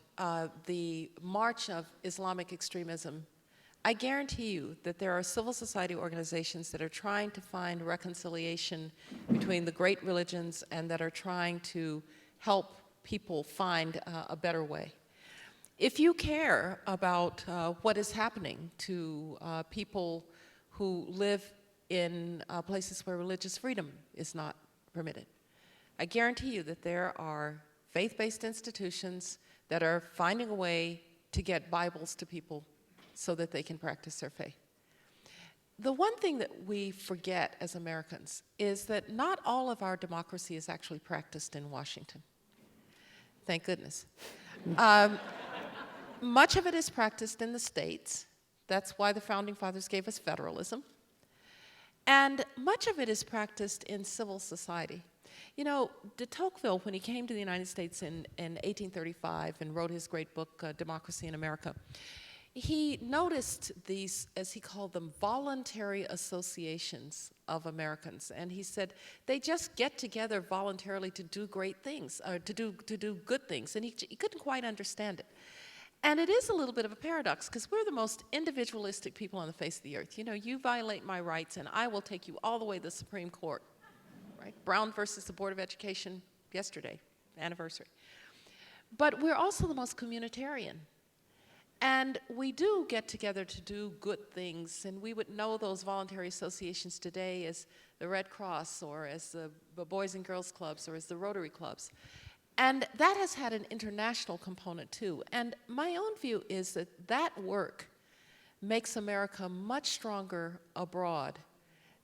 the march of Islamic extremism, I guarantee you that there are civil society organizations that are trying to find reconciliation between the great religions and that are trying to help people find a better way. If you care about what is happening to people who live in places where religious freedom is not permitted, I guarantee you that there are faith-based institutions that are finding a way to get Bibles to people so that they can practice their faith. The one thing that we forget as Americans is that not all of our democracy is actually practiced in Washington. Thank goodness. Much of it is practiced in the states. That's why the Founding Fathers gave us federalism. And much of it is practiced in civil society. You know, de Tocqueville, when he came to the United States in 1835 and wrote his great book, Democracy in America, he noticed these, as he called them, voluntary associations of Americans. And he said, they just get together voluntarily to do great things, or to do good things. And he couldn't quite understand it. And it is a little bit of a paradox, because we're the most individualistic people on the face of the earth. You know, you violate my rights, and I will take you all the way to the Supreme Court. Right? Brown versus the Board of Education yesterday, anniversary. But we're also the most communitarian. And we do get together to do good things, and we would know those voluntary associations today as the Red Cross, or as the Boys and Girls Clubs, or as the Rotary Clubs. And that has had an international component too. And my own view is that that work makes America much stronger abroad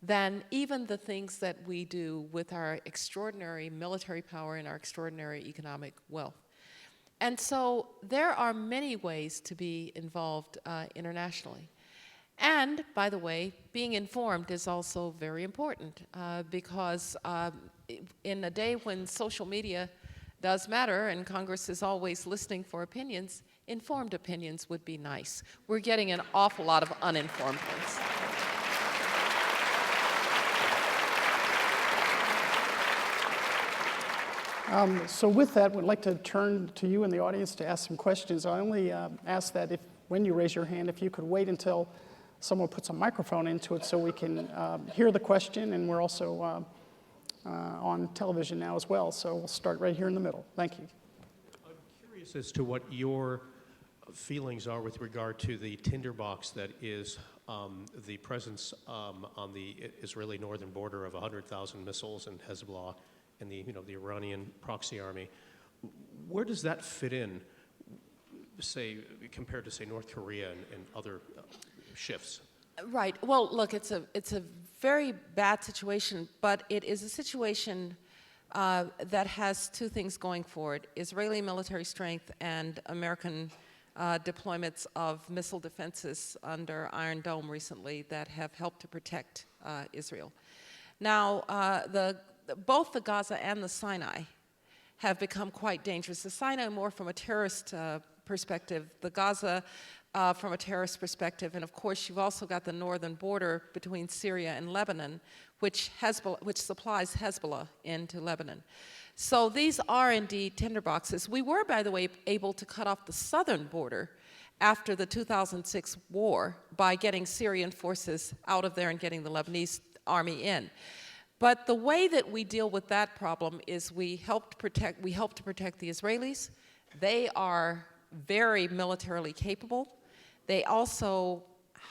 than even the things that we do with our extraordinary military power and our extraordinary economic wealth. And so there are many ways to be involved internationally. And, by the way, being informed is also very important because in a day when social media does matter and Congress is always listening for opinions, informed opinions would be nice. We're getting an awful lot of uninformed ones. So with that, we'd like to turn to you in the audience to ask some questions. I only ask that when you raise your hand, if you could wait until someone puts a microphone into it so we can hear the question, and we're also on television now as well. So we'll start right here in the middle. Thank you. I'm curious as to what your feelings are with regard to the tinderbox that is the presence on the Israeli northern border of 100,000 missiles and Hezbollah and the Iranian proxy army. Where does that fit in, say, compared to, say, North Korea and other shifts? Right. Well, look, it's a very bad situation, but it is a situation that has two things going for it: Israeli military strength and American deployments of missile defenses under Iron Dome recently that have helped to protect Israel. Now, both the Gaza and the Sinai have become quite dangerous. The Sinai more from a terrorist perspective, the Gaza from a terrorist perspective, and of course you've also got the northern border between Syria and Lebanon, which supplies Hezbollah into Lebanon. So these are indeed tinderboxes. We were, by the way, able to cut off the southern border after the 2006 war by getting Syrian forces out of there and getting the Lebanese army in. But the way that we deal with that problem is we help to protect the Israelis. They are very militarily capable. They also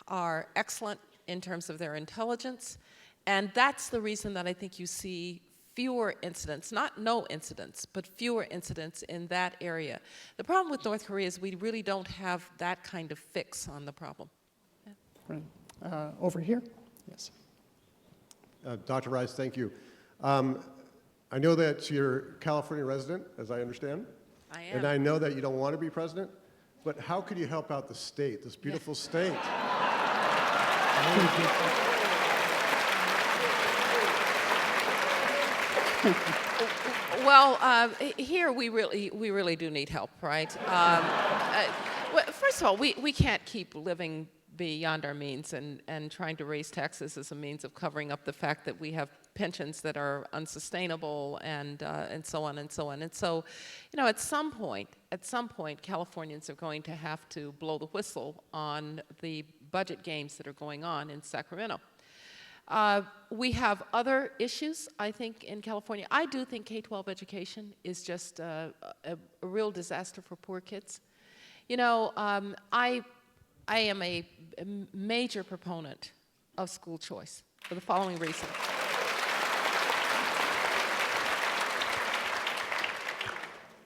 are excellent in terms of their intelligence. And that's the reason that I think you see fewer incidents, not no incidents, but fewer incidents in that area. The problem with North Korea is we really don't have that kind of fix on the problem. Yeah. Right. Over here? Yes. Dr. Rice, thank you. I know that you're a California resident, as I understand. I am. And I know that you don't want to be president, but how could you help out the state, this beautiful state? Well, here we really do need help, right? Well, first of all, we can't keep living beyond our means and trying to raise taxes as a means of covering up the fact that we have pensions that are unsustainable and so on and so on. And so, you know, at some point, Californians are going to have to blow the whistle on the budget games that are going on in Sacramento. We have other issues, I think, in California. I do think K-12 education is just a real disaster for poor kids. You know, I am a major proponent of school choice for the following reason.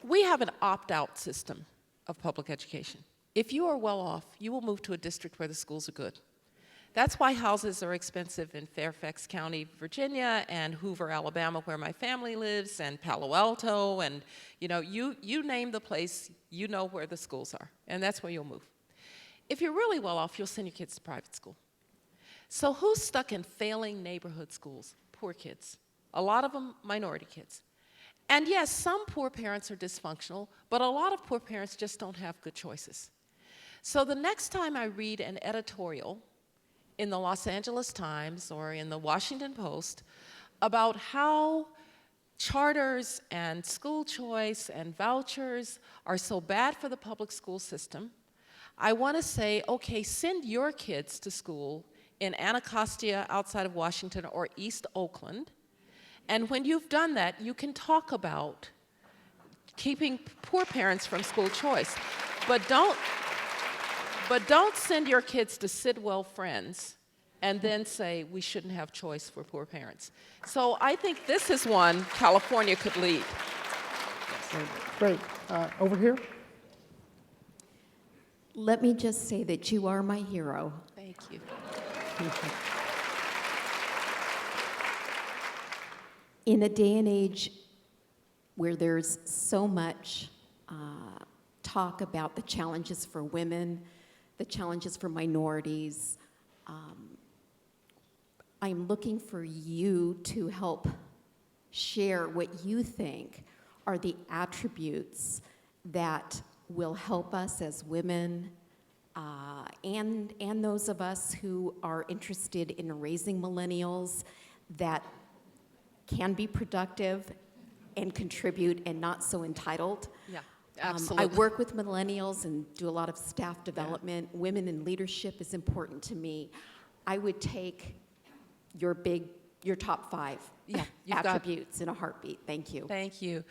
We have an opt-out system of public education. If you are well off, you will move to a district where the schools are good. That's why houses are expensive in Fairfax County, Virginia, and Hoover, Alabama, where my family lives, and Palo Alto, and you know, you name the place, you know where the schools are, and that's where you'll move. If you're really well off, you'll send your kids to private school. So who's stuck in failing neighborhood schools? Poor kids. A lot of them, minority kids. And yes, some poor parents are dysfunctional, but a lot of poor parents just don't have good choices. So the next time I read an editorial in the Los Angeles Times or in the Washington Post about how charters and school choice and vouchers are so bad for the public school system, I want to say, okay, send your kids to school in Anacostia outside of Washington or East Oakland, and when you've done that, you can talk about keeping poor parents from school choice. But don't send your kids to Sidwell Friends and then say we shouldn't have choice for poor parents. So I think this is one California could lead. Great. Over here? Let me just say that you are my hero. Thank you. In a day and age where there's so much talk about the challenges for women, the challenges for minorities, I'm looking for you to help share what you think are the attributes that will help us as women and those of us who are interested in raising millennials that can be productive and contribute and not so entitled. Yeah, absolutely. I work with millennials and do a lot of staff development. Yeah. Women in leadership is important to me. I would take your top 5 attributes in a heartbeat. Thank you. Thank you.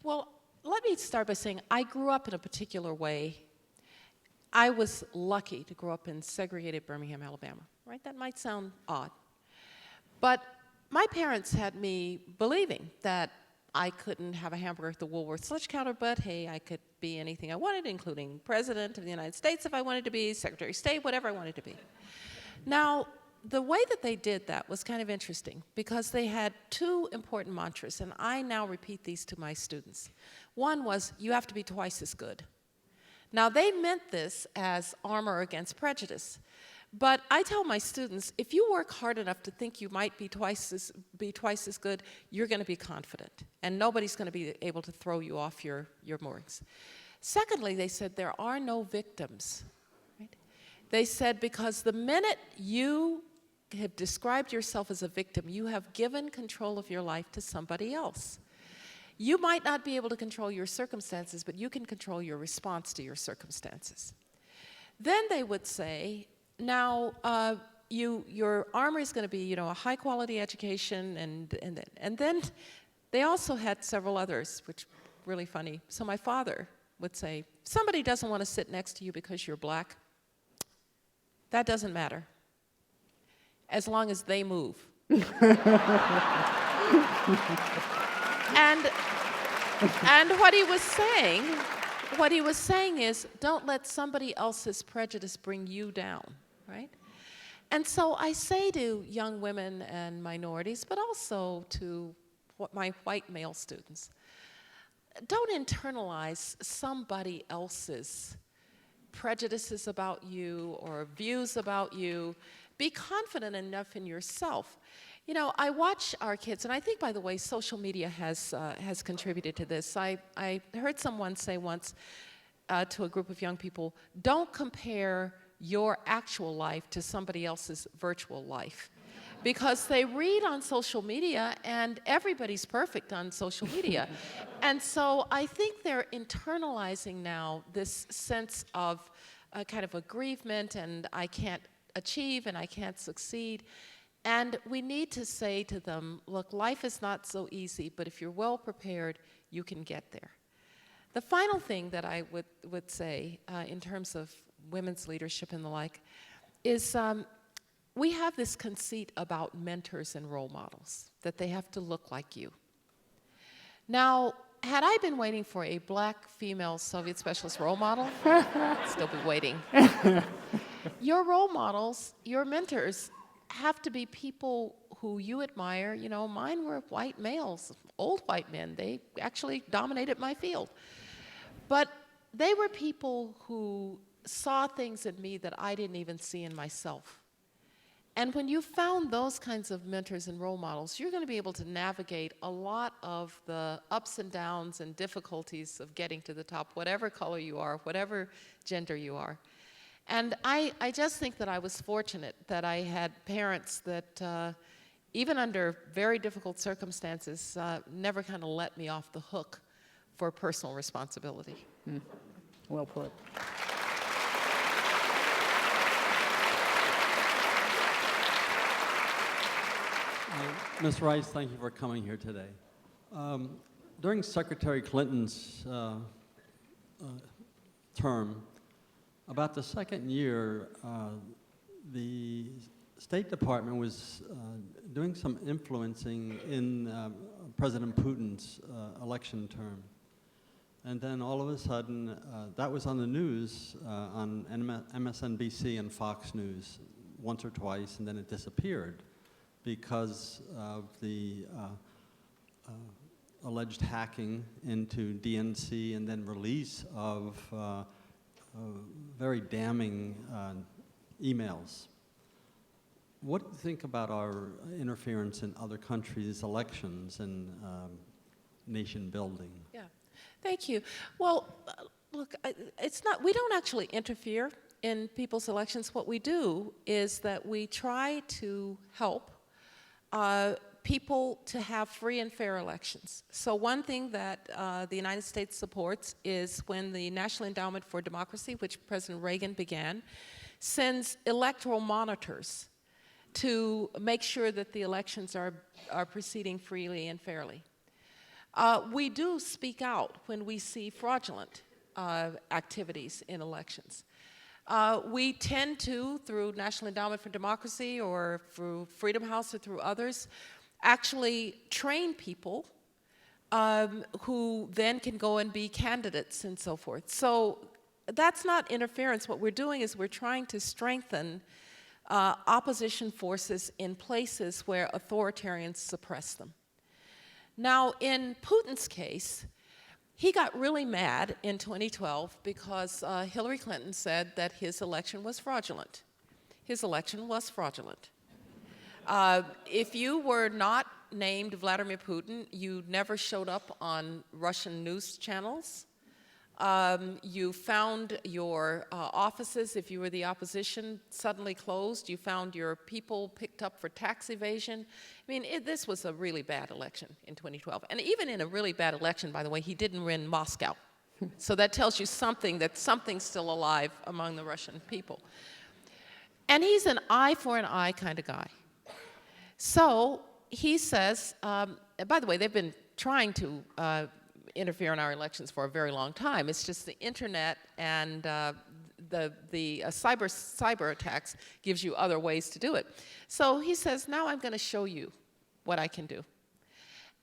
Well, let me start by saying I grew up in a particular way. I was lucky to grow up in segregated Birmingham, Alabama, right? That might sound odd. But my parents had me believing that I couldn't have a hamburger at the Woolworth lunch counter, but hey, I could be anything I wanted, including President of the United States if I wanted to be, Secretary of State, whatever I wanted to be. Now, the way that they did that was kind of interesting because they had 2 important mantras, and I now repeat these to my students. One was, you have to be twice as good. Now, they meant this as armor against prejudice. But I tell my students, if you work hard enough to think you might be twice as good, you're going to be confident. And nobody's going to be able to throw you off your moorings. Secondly, they said there are no victims. Right? They said because the minute you have described yourself as a victim, you have given control of your life to somebody else. You might not be able to control your circumstances, but you can control your response to your circumstances. then they would say, now, your armor is going to be, a high-quality education, and then they also had several others, which really funny. So my father would say, somebody doesn't want to sit next to you because you're black. That doesn't matter, as long as they move. And what he was saying is, don't let somebody else's prejudice bring you down, right? And so I say to young women and minorities, but also to my white male students, don't internalize somebody else's prejudices about you or views about you. Be confident enough in yourself. I watch our kids, and I think, by the way, social media has contributed to this. I heard someone say once to a group of young people, don't compare your actual life to somebody else's virtual life. Because they read on social media, and everybody's perfect on social media. And so I think they're internalizing now this sense of kind of aggrievement, and I can't achieve and I can't succeed. And we need to say to them, look, life is not so easy, but if you're well prepared, you can get there. The final thing that I would say in terms of women's leadership and the like is we have this conceit about mentors and role models, that they have to look like you. Now, had I been waiting for a black female Soviet specialist role model, I'd still be waiting. Your role models, your mentors, have to be people who you admire. Mine were white males, old white men. They actually dominated my field. But they were people who saw things in me that I didn't even see in myself. And when you found those kinds of mentors and role models, you're going to be able to navigate a lot of the ups and downs and difficulties of getting to the top, whatever color you are, whatever gender you are. And I just think that I was fortunate that I had parents that, even under very difficult circumstances, never kind of let me off the hook for personal responsibility. Well put. Ms. Rice, thank you for coming here today. During Secretary Clinton's term, about the second year, the State Department was doing some influencing in President Putin's election term. And then all of a sudden, that was on the news, on MSNBC and Fox News once or twice, and then it disappeared because of the alleged hacking into DNC and then release of very damning emails. What do you think about our interference in other countries' elections and nation building? Yeah, thank you. Well, look, we don't actually interfere in people's elections. What we do is that we try to help people to have free and fair elections. So one thing that the United States supports is when the National Endowment for Democracy, which President Reagan began, sends electoral monitors to make sure that the elections are proceeding freely and fairly. We do speak out when we see fraudulent activities in elections. We tend to, through National Endowment for Democracy or through Freedom House or through others, actually train people who then can go and be candidates and so forth. So that's not interference. What we're doing is we're trying to strengthen opposition forces in places where authoritarians suppress them. Now, in Putin's case, he got really mad in 2012 because Hillary Clinton said that his election was fraudulent. His election was fraudulent. If you were not named Vladimir Putin, you never showed up on Russian news channels. You found your offices, if you were the opposition, suddenly closed. You found your people picked up for tax evasion. I mean, this was a really bad election in 2012. And even in a really bad election, by the way, he didn't win Moscow. So that tells you something, that something's still alive among the Russian people. And he's an eye for an eye kind of guy. So he says, and by the way, they've been trying to interfere in our elections for a very long time. It's just the internet and the cyber attacks gives you other ways to do it. So he says, now I'm going to show you what I can do.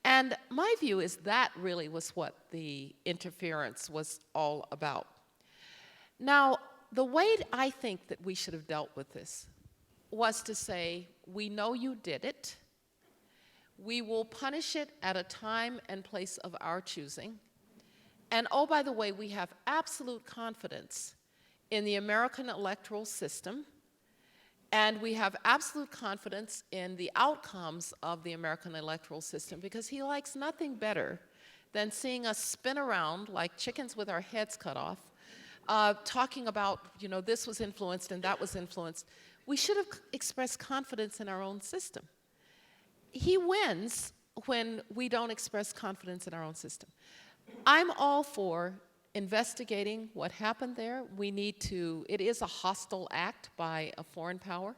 And my view is that really was what the interference was all about. Now, the way I think that we should have dealt with this was to say, we know you did it. We will punish it at a time and place of our choosing. And oh, by the way, we have absolute confidence in the American electoral system, and we have absolute confidence in the outcomes of the American electoral system, because he likes nothing better than seeing us spin around like chickens with our heads cut off, talking about, you know, this was influenced and that was influenced. We should have expressed confidence in our own system. He wins when we don't express confidence in our own system. I'm all for investigating what happened there. We need to, it is a hostile act by a foreign power.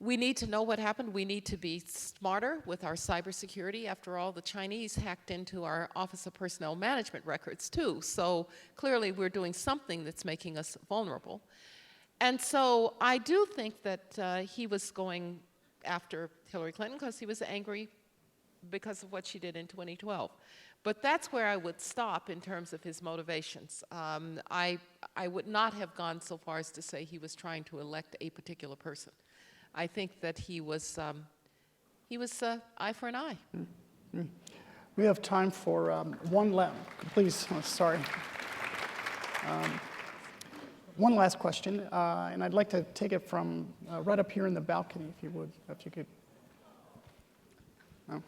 We need to know what happened. We need to be smarter with our cybersecurity. After all, the Chinese hacked into our Office of Personnel Management records too. So clearly we're doing something that's making us vulnerable. And so I do think that he was going after Hillary Clinton because he was angry because of what she did in 2012. But that's where I would stop in terms of his motivations. I would not have gone so far as to say he was trying to elect a particular person. I think that he was eye for an eye. Mm-hmm. We have time for one last, please, sorry. One last question, and I'd like to take it from right up here in the balcony, if you would, if you could. No?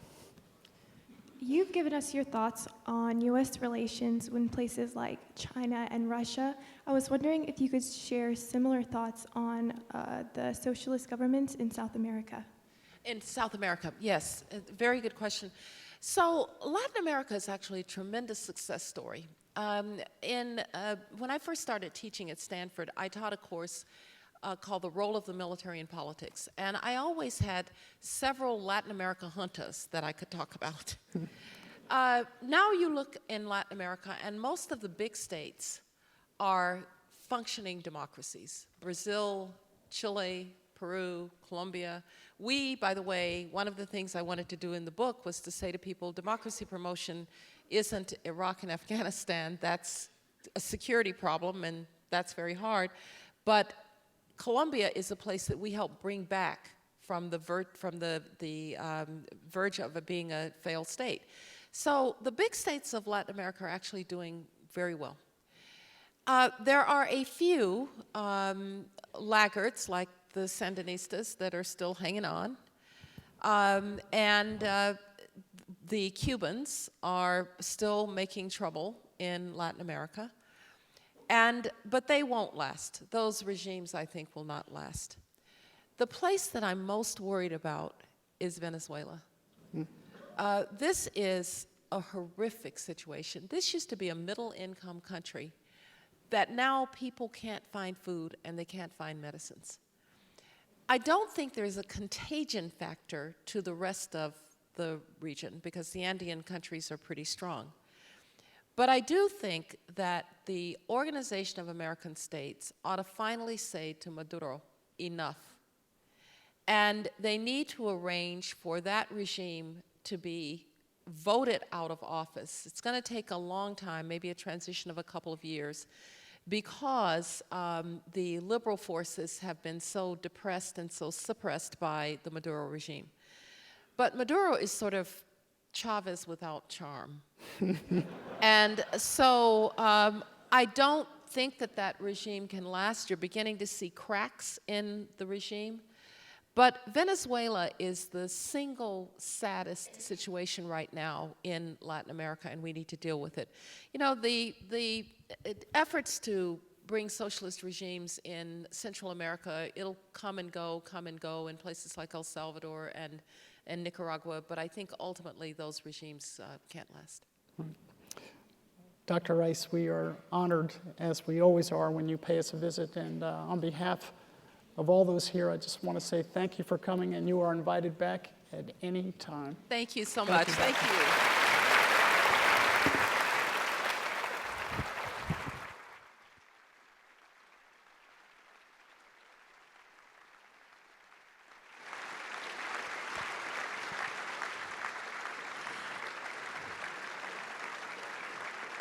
You've given us your thoughts on U.S. relations in places like China and Russia. I was wondering if you could share similar thoughts on the socialist governments in South America. In South America, yes, very good question. So Latin America is actually a tremendous success story. When I first started teaching at Stanford, I taught a course called The Role of the Military in Politics. And I always had several Latin America juntas that I could talk about. Now you look in Latin America, and most of the big states are functioning democracies. Brazil, Chile, Peru, Colombia. We, by the way, one of the things I wanted to do in the book was to say to people, democracy promotion isn't Iraq and Afghanistan. That's a security problem, and that's very hard. But Colombia is a place that we help bring back from the verge of it being a failed state. So the big states of Latin America are actually doing very well. There are a few laggards, like the Sandinistas, that are still hanging on. The Cubans are still making trouble in Latin America. But they won't last. Those regimes, I think, will not last. The place that I'm most worried about is Venezuela. This is a horrific situation. This used to be a middle-income country that now people can't find food and they can't find medicines. I don't think there's a contagion factor to the rest of the region because the Andean countries are pretty strong. But I do think that the Organization of American States ought to finally say to Maduro, enough. And they need to arrange for that regime to be voted out of office. It's going to take a long time, maybe a transition of a couple of years, because the liberal forces have been so depressed and so suppressed by the Maduro regime. But Maduro is sort of Chavez without charm. And so I don't think that that regime can last. You're beginning to see cracks in the regime. But Venezuela is the single saddest situation right now in Latin America, and we need to deal with it. You know, the efforts to bring socialist regimes in Central America, it'll come and go in places like El Salvador and Nicaragua, but I think ultimately those regimes can't last. Dr. Rice, we are honored, as we always are, when you pay us a visit. And on behalf of all those here, I just want to say thank you for coming, and you are invited back at any time. Thank you so much. Thank you.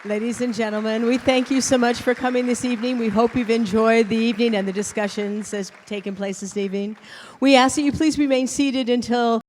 Ladies and gentlemen, we thank you so much for coming this evening. We hope you've enjoyed the evening and the discussions that's taken place this evening. We ask that you please remain seated until